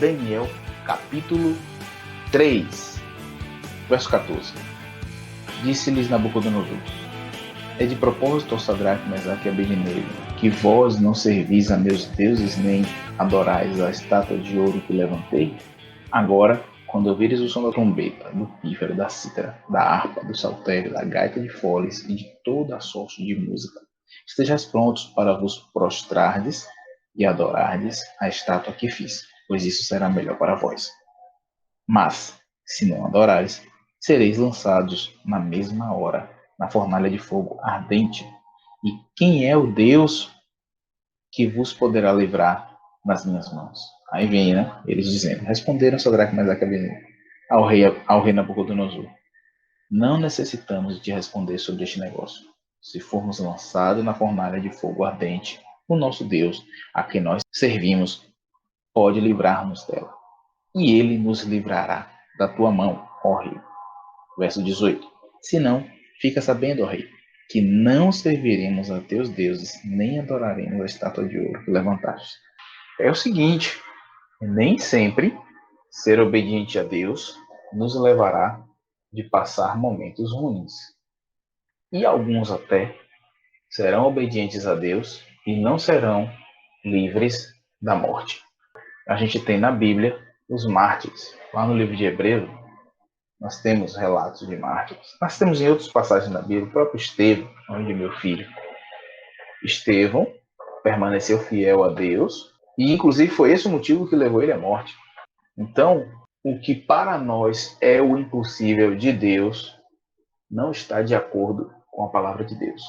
Daniel, capítulo 3, verso 14. Disse-lhes Nabucodonosor: é de propósito, ó Sadraque, Mesaque e Abednego, que vós não servis a meus deuses, nem adorais a estátua de ouro que levantei? Agora, quando ouvires o som da trombeta, do pífaro, da cítara, da harpa, do saltério, da gaita de foles e de toda a sorte de música, estejais prontos para vos prostrardes e adorardes a estátua que fiz, pois isso será melhor para vós. Mas, se não adorares, sereis lançados na mesma hora na fornalha de fogo ardente. E quem é o Deus que vos poderá livrar nas minhas mãos? Aí vem, né? Eles dizendo: responderam Sadraque, Mesaque e Abednego ao rei Nabucodonosor: não necessitamos de responder sobre este negócio. Se formos lançados na fornalha de fogo ardente, o nosso Deus, a quem nós servimos, pode livrar-nos dela. E ele nos livrará da tua mão, ó rei. Verso 18. Se não, fica sabendo, ó rei, que não serviremos a teus deuses, nem adoraremos a estátua de ouro que levantaste. É o seguinte, nem sempre ser obediente a Deus nos levará de passar momentos ruins. E alguns até serão obedientes a Deus e não serão livres da morte. A gente tem na Bíblia os mártires. Lá no livro de Hebreus, nós temos relatos de mártires. Nós temos em outras passagens da Bíblia, o próprio Estevão, onde meu filho. Estevão permaneceu fiel a Deus e, inclusive, foi esse o motivo que levou ele à morte. Então, o que para nós é o impossível de Deus não está de acordo com a palavra de Deus.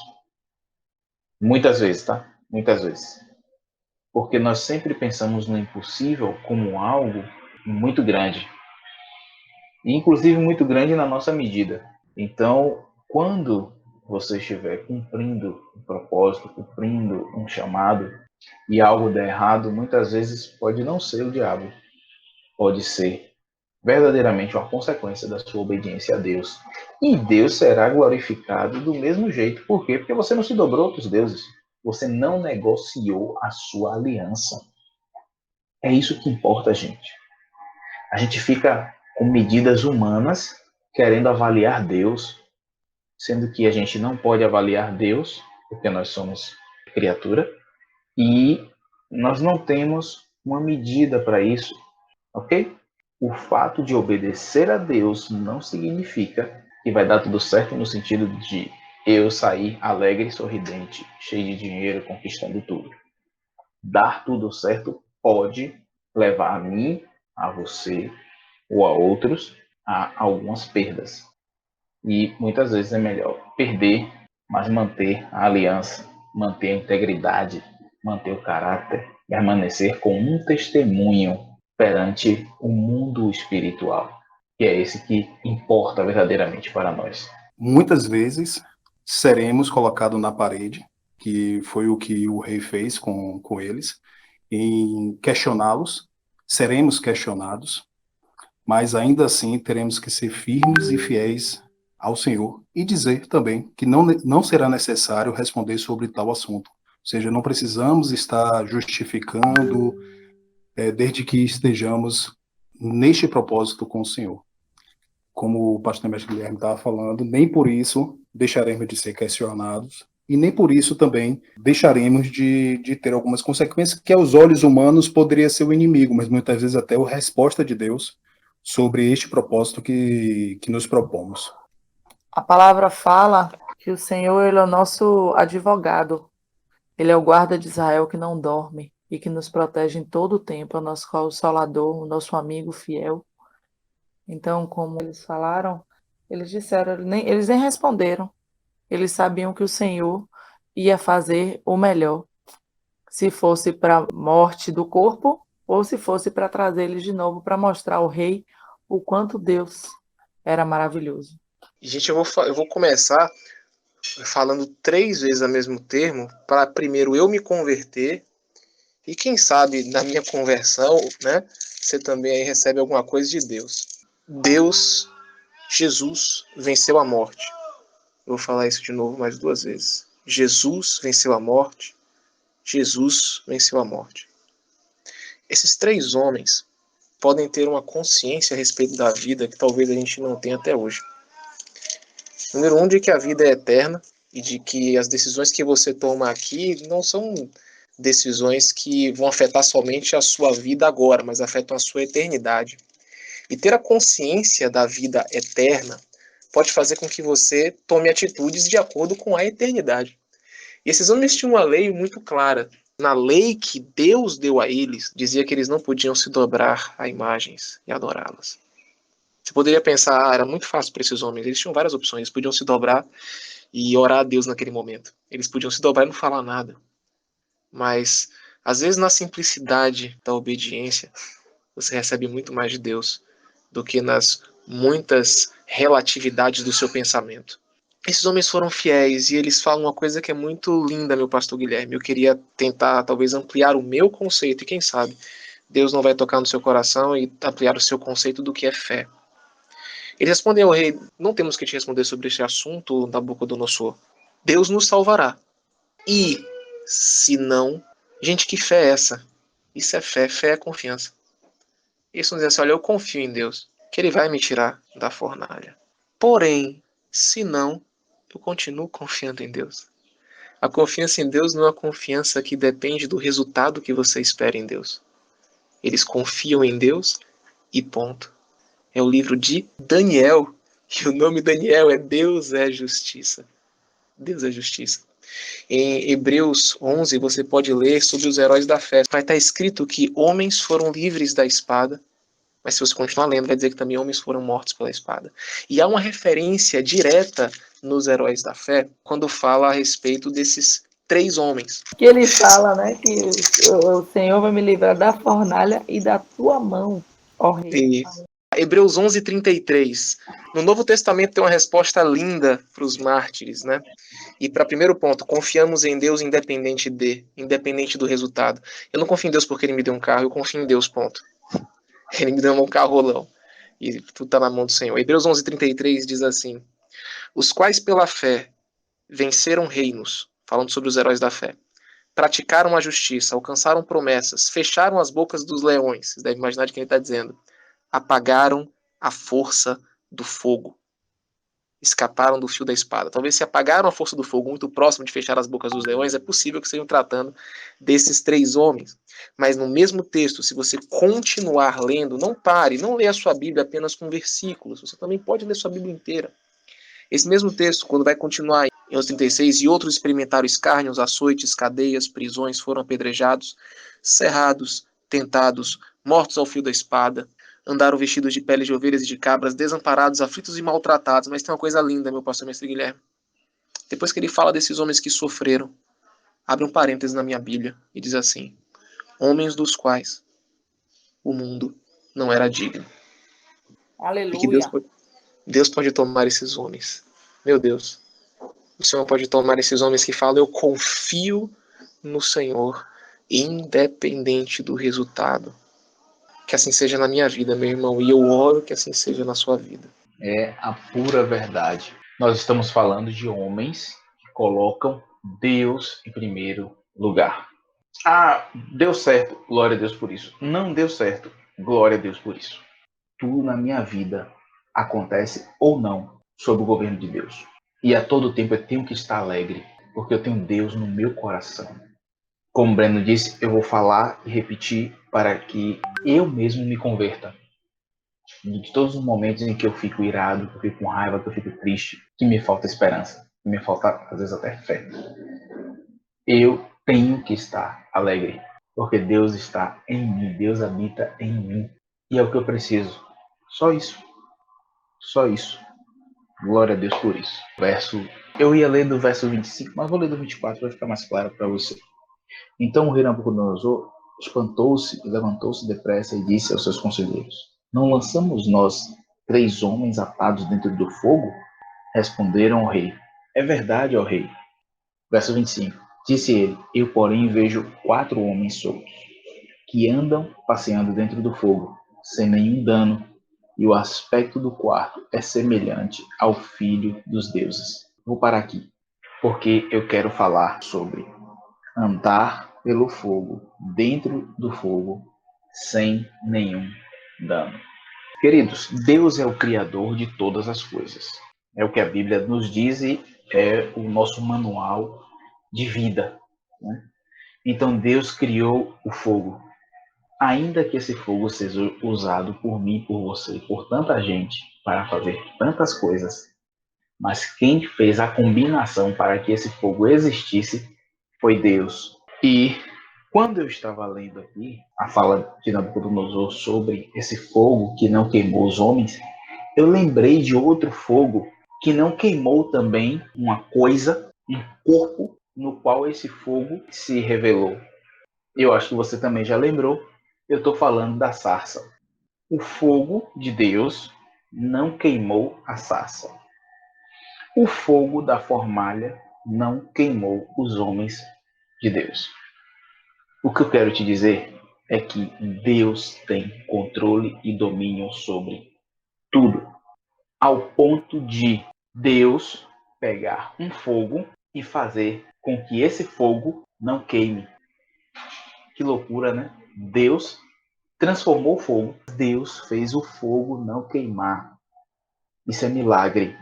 Muitas vezes, tá? Muitas vezes. Porque nós sempre pensamos no impossível como algo muito grande. E, inclusive, muito grande na nossa medida. Então, quando você estiver cumprindo um propósito, cumprindo um chamado, e algo der errado, muitas vezes pode não ser o diabo. Pode ser verdadeiramente uma consequência da sua obediência a Deus. E Deus será glorificado do mesmo jeito. Por quê? Porque você não se dobrou aos deuses. Você não negociou a sua aliança. É isso que importa, gente. A gente fica com medidas humanas querendo avaliar Deus, sendo que a gente não pode avaliar Deus, porque nós somos criatura, e nós não temos uma medida para isso, ok? O fato de obedecer a Deus não significa que vai dar tudo certo no sentido de eu sair alegre e sorridente, cheio de dinheiro, conquistando tudo. Dar tudo certo pode levar a mim, a você ou a outros a algumas perdas. E muitas vezes é melhor perder, mas manter a aliança, manter a integridade, manter o caráter, permanecer com um testemunho perante o mundo espiritual, que é esse que importa verdadeiramente para nós. Muitas vezes seremos colocados na parede, que foi o que o rei fez com eles, em questioná-los, seremos questionados, mas ainda assim teremos que ser firmes e fiéis ao Senhor e dizer também que não será necessário responder sobre tal assunto. Ou seja, não precisamos estar justificando, desde que estejamos neste propósito com o Senhor. Como o pastor Mestre Guilherme estava falando, nem por isso deixaremos de ser questionados e nem por isso também deixaremos de ter algumas consequências que aos olhos humanos poderia ser o inimigo, mas muitas vezes até a resposta de Deus sobre este propósito que nos propomos. A palavra fala que o Senhor, ele é o nosso advogado. Ele é o guarda de Israel que não dorme e que nos protege em todo o tempo, é o nosso consolador, o nosso amigo fiel. Então, como eles falaram, eles disseram, eles nem responderam. Eles sabiam que o Senhor ia fazer o melhor, se fosse para a morte do corpo ou se fosse para trazer eles de novo para mostrar ao rei o quanto Deus era maravilhoso. Gente, eu vou começar falando 3 vezes o mesmo termo para primeiro eu me converter e quem sabe na minha conversão, né, você também aí recebe alguma coisa de Deus. Deus, Jesus venceu a morte. Eu vou falar isso de novo mais 2 vezes. Jesus venceu a morte. Jesus venceu a morte. Esses 3 homens, podem ter uma consciência a respeito da vida que talvez a gente não tenha até hoje. Número um, de que a vida é eterna e de que as decisões que você toma aqui não são decisões que vão afetar somente a sua vida agora, mas afetam a sua eternidade. E ter a consciência da vida eterna pode fazer com que você tome atitudes de acordo com a eternidade. E esses homens tinham uma lei muito clara. Na lei que Deus deu a eles, dizia que eles não podiam se dobrar a imagens e adorá-las. Você poderia pensar, era muito fácil para esses homens, eles tinham várias opções, eles podiam se dobrar e orar a Deus naquele momento. Eles podiam se dobrar e não falar nada. Mas, às vezes, na simplicidade da obediência, você recebe muito mais de Deus do que nas muitas relatividades do seu pensamento. Esses homens foram fiéis e eles falam uma coisa que é muito linda, meu pastor Guilherme. Eu queria tentar, talvez, ampliar o meu conceito e quem sabe Deus não vai tocar no seu coração e ampliar o seu conceito do que é fé. Eles respondem ao rei, não temos que te responder sobre esse assunto, Nabucodonosor. Deus nos salvará. E, se não, gente, que fé é essa? Isso é fé, fé é confiança. Eles vão dizer assim, olha, eu confio em Deus, que Ele vai me tirar da fornalha. Porém, se não, eu continuo confiando em Deus. A confiança em Deus não é uma confiança que depende do resultado que você espera em Deus. Eles confiam em Deus e ponto. É o livro de Daniel. E o nome Daniel é Deus é Justiça. Deus é Justiça. Em Hebreus 11, você pode ler sobre os heróis da fé. Vai estar escrito que homens foram livres da espada, mas se você continuar lendo, vai dizer que também homens foram mortos pela espada. E há uma referência direta nos heróis da fé quando fala a respeito desses 3 homens. Que ele fala, né, que o Senhor vai me livrar da fornalha e da tua mão, ó rei. E Hebreus 11:33. No Novo Testamento tem uma resposta linda para os mártires, né? E para primeiro ponto, confiamos em Deus independente do resultado. Eu não confio em Deus porque Ele me deu um carro, eu confio em Deus, ponto. Ele me deu um carrolão. E tudo está na mão do Senhor. Hebreus 11:33 diz assim, os quais pela fé venceram reinos, falando sobre os heróis da fé, praticaram a justiça, alcançaram promessas, fecharam as bocas dos leões, você deve imaginar de quem ele está dizendo, apagaram a força do fogo, escaparam do fio da espada. Talvez se apagaram a força do fogo muito próximo de fechar as bocas dos leões, é possível que estejam tratando desses 3 homens. Mas no mesmo texto, se você continuar lendo, não pare, não leia a sua Bíblia apenas com versículos, você também pode ler sua Bíblia inteira. Esse mesmo texto, quando vai continuar em 36, e outros experimentaram escárnios, açoites, cadeias, prisões, foram apedrejados, cerrados, tentados, mortos ao fio da espada, andaram vestidos de peles de ovelhas e de cabras, desamparados, aflitos e maltratados. Mas tem uma coisa linda, meu pastor mestre Guilherme. Depois que ele fala desses homens que sofreram, abre um parênteses na minha Bíblia e diz assim, homens dos quais o mundo não era digno. E que Aleluia. Deus pode tomar esses homens. Meu Deus. O Senhor pode tomar esses homens que falam, eu confio no Senhor, independente do resultado. Que assim seja na minha vida, meu irmão, e eu oro que assim seja na sua vida. É a pura verdade. Nós estamos falando de homens que colocam Deus em primeiro lugar. Ah, deu certo, glória a Deus por isso. Não deu certo, glória a Deus por isso. Tudo na minha vida acontece ou não sob o governo de Deus. E a todo tempo eu tenho que estar alegre, porque eu tenho Deus no meu coração. Como o Breno disse, eu vou falar e repetir para que eu mesmo me converta. De todos os momentos em que eu fico irado, que eu fico com raiva, que eu fico triste, que me falta esperança, que me falta às vezes até fé. Eu tenho que estar alegre, porque Deus está em mim, Deus habita em mim. E é o que eu preciso. Só isso. Só isso. Glória a Deus por isso. Eu ia ler do verso 25, mas vou ler do 24 para ficar mais claro para você. Então o rei Nabucodonosor espantou-se e levantou-se depressa e disse aos seus conselheiros, não lançamos nós 3 homens atados dentro do fogo? Responderam ao rei, é verdade, ó rei. Verso 25. Disse ele, eu porém vejo 4 homens soltos, que andam passeando dentro do fogo, sem nenhum dano, e o aspecto do quarto é semelhante ao filho dos deuses. Vou parar aqui, porque eu quero falar sobre andar pelo fogo, dentro do fogo, sem nenhum dano. Queridos, Deus é o Criador de todas as coisas. É o que a Bíblia nos diz e é o nosso manual de vida, né? Então Deus criou o fogo. Ainda que esse fogo seja usado por mim, por você, por tanta gente, para fazer tantas coisas, mas quem fez a combinação para que esse fogo existisse foi Deus. E quando eu estava lendo aqui a fala de Nabucodonosor sobre esse fogo que não queimou os homens, eu lembrei de outro fogo que não queimou também uma coisa, um corpo no qual esse fogo se revelou. Eu acho que você também já lembrou, eu estou falando da sarça. O fogo de Deus não queimou a sarça. O fogo da fornalha não queimou os homens de Deus. O que eu quero te dizer é que Deus tem controle e domínio sobre tudo, ao ponto de Deus pegar um fogo e fazer com que esse fogo não queime. Que loucura, né? Deus transformou o fogo. Deus fez o fogo não queimar. Isso é milagre.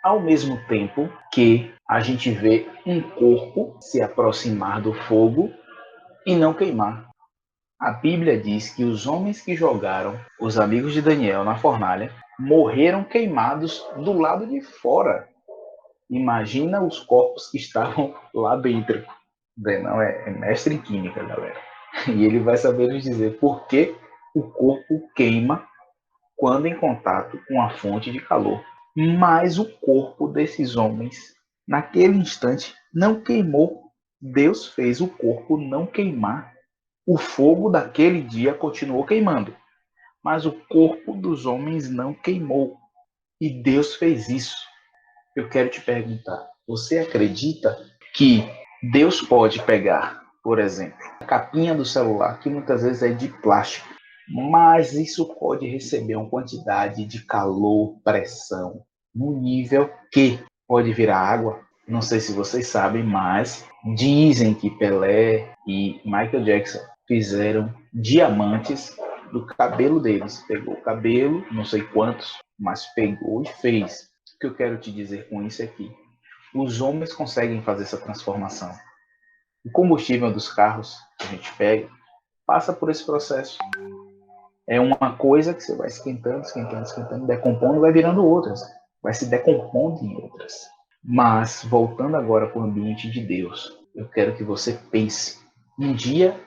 Ao mesmo tempo que a gente vê um corpo se aproximar do fogo e não queimar. A Bíblia diz que os homens que jogaram os amigos de Daniel na fornalha morreram queimados do lado de fora. Imagina os corpos que estavam lá dentro. Brenão é mestre em química, galera. E ele vai saber nos dizer por que o corpo queima quando em contato com a fonte de calor. Mas o corpo desses homens, naquele instante, não queimou. Deus fez o corpo não queimar. O fogo daquele dia continuou queimando, mas o corpo dos homens não queimou. E Deus fez isso. Eu quero te perguntar, você acredita que Deus pode pegar, por exemplo, a capinha do celular, que muitas vezes é de plástico, mas isso pode receber uma quantidade de calor, pressão, no nível que pode virar água? Não sei se vocês sabem, mas dizem que Pelé e Michael Jackson fizeram diamantes do cabelo deles. Pegou o cabelo, não sei quantos, mas pegou e fez. O que eu quero te dizer com isso é que os homens conseguem fazer essa transformação. O combustível dos carros que a gente pega passa por esse processo. É uma coisa que você vai esquentando, esquentando, esquentando, decompondo, vai virando outras. Vai se decompondo em outras. Mas, voltando agora para o ambiente de Deus, eu quero que você pense. Um dia,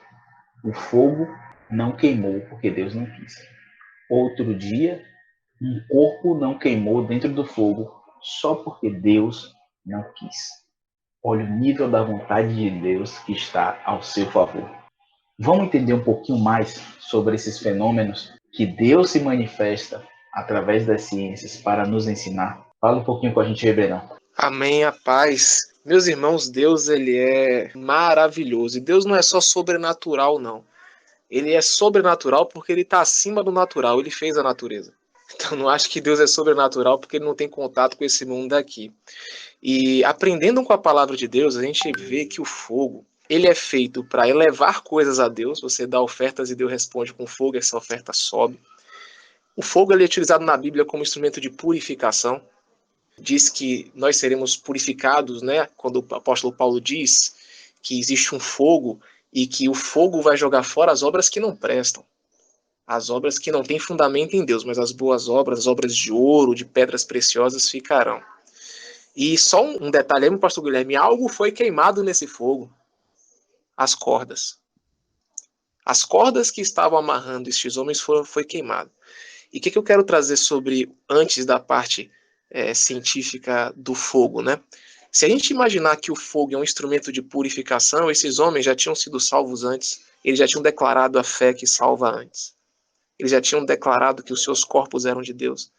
o fogo não queimou porque Deus não quis. Outro dia, um corpo não queimou dentro do fogo só porque Deus não quis. Olha o nível da vontade de Deus que está ao seu favor. Vamos entender um pouquinho mais sobre esses fenômenos que Deus se manifesta através das ciências para nos ensinar? Fala um pouquinho com a gente, Brenão. Amém, a paz. Meus irmãos, Deus ele é maravilhoso. E Deus não é só sobrenatural, não. Ele é sobrenatural porque ele está acima do natural. Ele fez a natureza. Então não acho que Deus é sobrenatural porque ele não tem contato com esse mundo daqui. E aprendendo com a palavra de Deus, a gente vê que o fogo, ele é feito para elevar coisas a Deus. Você dá ofertas e Deus responde com fogo, essa oferta sobe. O fogo ele é utilizado na Bíblia como instrumento de purificação. Diz que nós seremos purificados, né? Quando o apóstolo Paulo diz que existe um fogo e que o fogo vai jogar fora as obras que não prestam. As obras que não têm fundamento em Deus, mas as boas obras, as obras de ouro, de pedras preciosas ficarão. E só um detalhe aí, meu pastor Guilherme, algo foi queimado nesse fogo. As cordas. As cordas que estavam amarrando estes homens foi queimado. E o que eu quero trazer sobre, antes da parte científica do fogo, né? Se a gente imaginar que o fogo é um instrumento de purificação, esses homens já tinham sido salvos antes, eles já tinham declarado a fé que salva antes. Eles já tinham declarado que os seus corpos eram de Deus.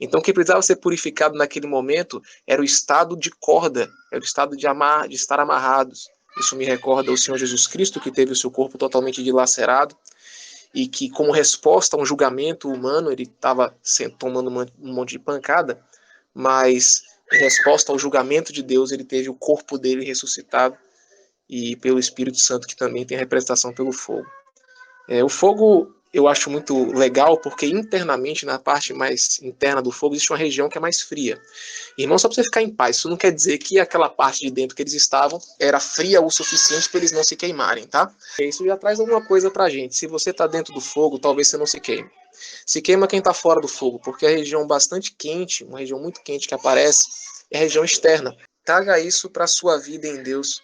Então, o que precisava ser purificado naquele momento era o estado de corda, era o estado de estar amarrados. Isso me recorda o Senhor Jesus Cristo, que teve o seu corpo totalmente dilacerado, e que, como resposta a um julgamento humano, ele estava tomando um monte de pancada, mas em resposta ao julgamento de Deus, ele teve o corpo dele ressuscitado, e pelo Espírito Santo, que também tem representação pelo fogo. O fogo, eu acho muito legal, porque internamente, na parte mais interna do fogo, existe uma região que é mais fria. Irmão, só para você ficar em paz, isso não quer dizer que aquela parte de dentro que eles estavam era fria o suficiente para eles não se queimarem, tá? Isso já traz alguma coisa pra gente. Se você tá dentro do fogo, talvez você não se queime. Se queima quem tá fora do fogo, porque a região bastante quente, uma região muito quente que aparece, é a região externa. Traga isso para sua vida em Deus.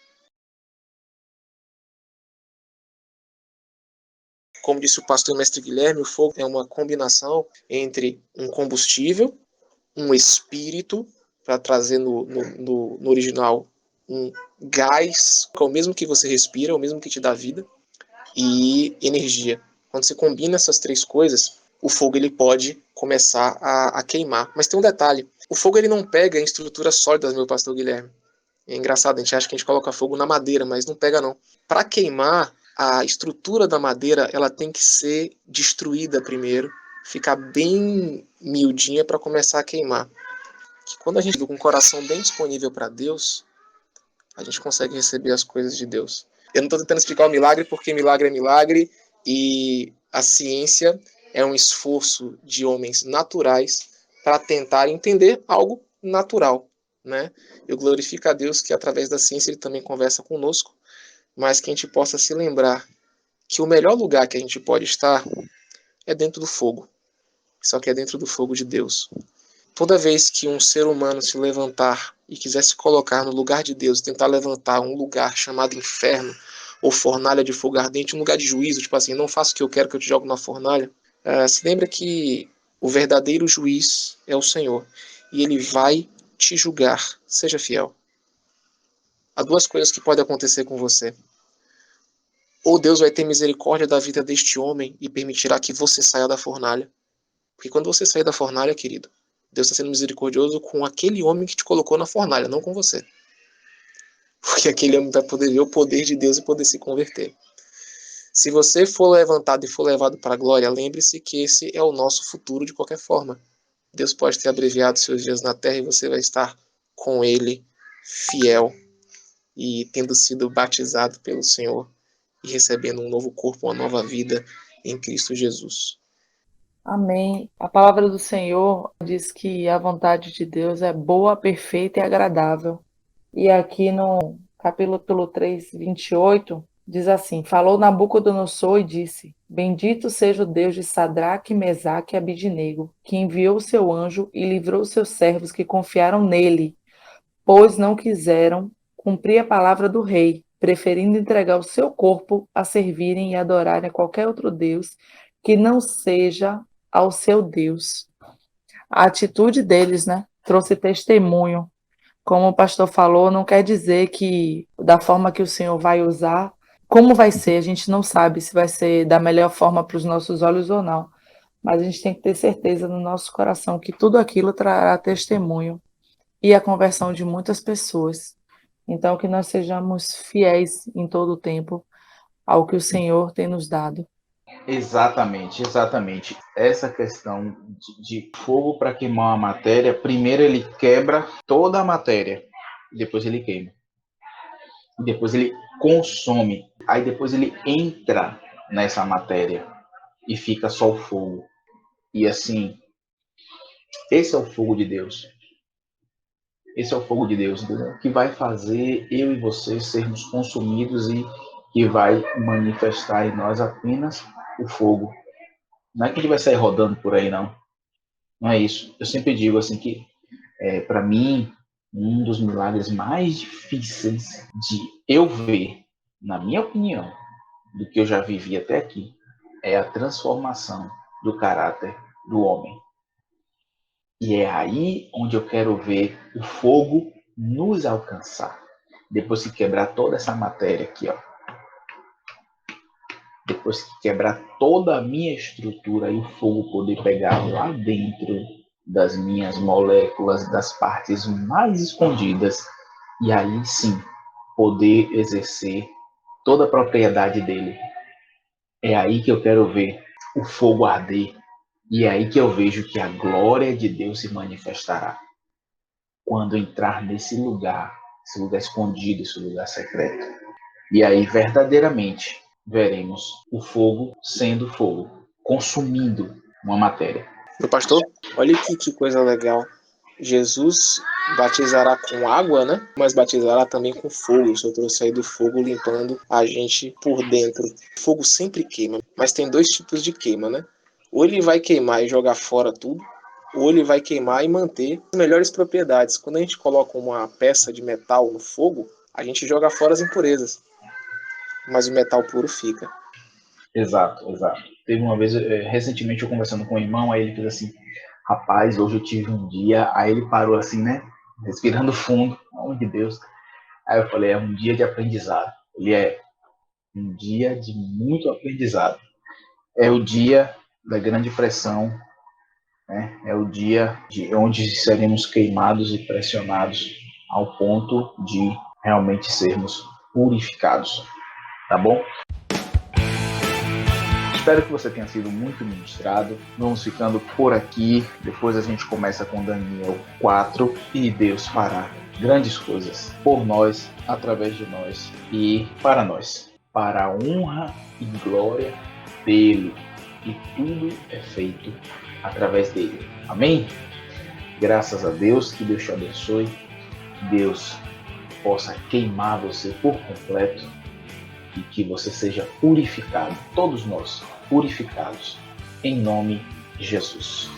Como disse o pastor mestre Guilherme, o fogo é uma combinação entre um combustível, um espírito, para trazer no original um gás, que é o mesmo que você respira, é o mesmo que te dá vida, e energia. Quando você combina essas três coisas, o fogo ele pode começar a queimar. Mas tem um detalhe, o fogo ele não pega em estruturas sólidas, meu pastor Guilherme. É engraçado, a gente acha que a gente coloca fogo na madeira, mas não pega não. Para queimar, a estrutura da madeira ela tem que ser destruída primeiro, ficar bem miudinha para começar a queimar. Que quando a gente está com o coração bem disponível para Deus, a gente consegue receber as coisas de Deus. Eu não estou tentando explicar o milagre porque milagre é milagre e a ciência é um esforço de homens naturais para tentar entender algo natural, né? Eu glorifico a Deus que através da ciência ele também conversa conosco, mas que a gente possa se lembrar que o melhor lugar que a gente pode estar é dentro do fogo. Só que é dentro do fogo de Deus. Toda vez que um ser humano se levantar e quiser se colocar no lugar de Deus, tentar levantar um lugar chamado inferno ou fornalha de fogo ardente, um lugar de juízo, tipo assim, não faça o que eu quero que eu te jogo na fornalha, se lembra que o verdadeiro juiz é o Senhor e ele vai te julgar. Seja fiel. Há duas coisas que podem acontecer com você. Ou Deus vai ter misericórdia da vida deste homem e permitirá que você saia da fornalha. Porque quando você sair da fornalha, querido, Deus está sendo misericordioso com aquele homem que te colocou na fornalha, não com você. Porque aquele homem vai poder ver o poder de Deus e poder se converter. Se você for levantado e for levado para a glória, lembre-se que esse é o nosso futuro de qualquer forma. Deus pode ter abreviado seus dias na terra e você vai estar com Ele, fiel e tendo sido batizado pelo Senhor e recebendo um novo corpo, uma nova vida em Cristo Jesus. Amém. A palavra do Senhor diz que a vontade de Deus é boa, perfeita e agradável. E aqui no capítulo 3, 28, diz assim: Falou Nabucodonosor e disse: Bendito seja o Deus de Sadraque, Mesaque e Abidnego, que enviou o seu anjo e livrou os seus servos que confiaram nele, pois não quiseram cumprir a palavra do rei, preferindo entregar o seu corpo a servirem e adorarem a qualquer outro Deus que não seja ao seu Deus. A atitude deles, né, trouxe testemunho. Como o pastor falou, não quer dizer que da forma que o Senhor vai usar, como vai ser, a gente não sabe se vai ser da melhor forma para os nossos olhos ou não. Mas a gente tem que ter certeza no nosso coração que tudo aquilo trará testemunho e a conversão de muitas pessoas. Então, que nós sejamos fiéis em todo o tempo ao que o Senhor tem nos dado. Exatamente, exatamente. Essa questão de fogo para queimar uma matéria, primeiro ele quebra toda a matéria, depois ele queima. Depois ele consome, aí depois ele entra nessa matéria e fica só o fogo. E assim, esse é o fogo de Deus. Esse é o fogo de Deus, entendeu? Que vai fazer eu e você sermos consumidos e que vai manifestar em nós apenas o fogo. Não é que ele vai sair rodando por aí, não. Não é isso. Eu sempre digo assim que, para mim, um dos milagres mais difíceis de eu ver, na minha opinião, do que eu já vivi até aqui, é a transformação do caráter do homem. E é aí onde eu quero ver o fogo nos alcançar. Depois que quebrar toda essa matéria aqui, ó. Depois que quebrar toda a minha estrutura e o fogo poder pegar lá dentro das minhas moléculas, das partes mais escondidas, e aí sim poder exercer toda a propriedade dele. É aí que eu quero ver o fogo arder. E é aí que eu vejo que a glória de Deus se manifestará. Quando entrar nesse lugar, esse lugar escondido, esse lugar secreto. E aí, verdadeiramente, veremos o fogo sendo fogo, consumindo uma matéria. Meu pastor, olha que coisa legal. Jesus batizará com água, né? Mas batizará também com fogo. O Senhor trouxe aí do fogo limpando a gente por dentro. O fogo sempre queima, mas tem dois tipos de queima, né? Ou ele vai queimar e jogar fora tudo, ou ele vai queimar e manter as melhores propriedades. Quando a gente coloca uma peça de metal no fogo, a gente joga fora as impurezas, mas o metal puro fica. Exato. Teve uma vez, recentemente, eu conversando com um irmão, aí ele fez assim, rapaz, hoje eu tive um dia, aí ele parou assim, né, respirando fundo, oh de Deus. Aí eu falei, é um dia de aprendizado. Ele é um dia de muito aprendizado. É o dia da grande pressão, né? É o dia onde seremos queimados e pressionados ao ponto de realmente sermos purificados, tá bom? Espero que você tenha sido muito ministrado. Vamos ficando por aqui. Depois a gente começa com Daniel 4 e Deus fará grandes coisas por nós, através de nós e para nós, para a honra e glória dele. E tudo é feito através dele. Amém? Graças a Deus, que Deus te abençoe, que Deus possa queimar você por completo e que você seja purificado, todos nós purificados, em nome de Jesus.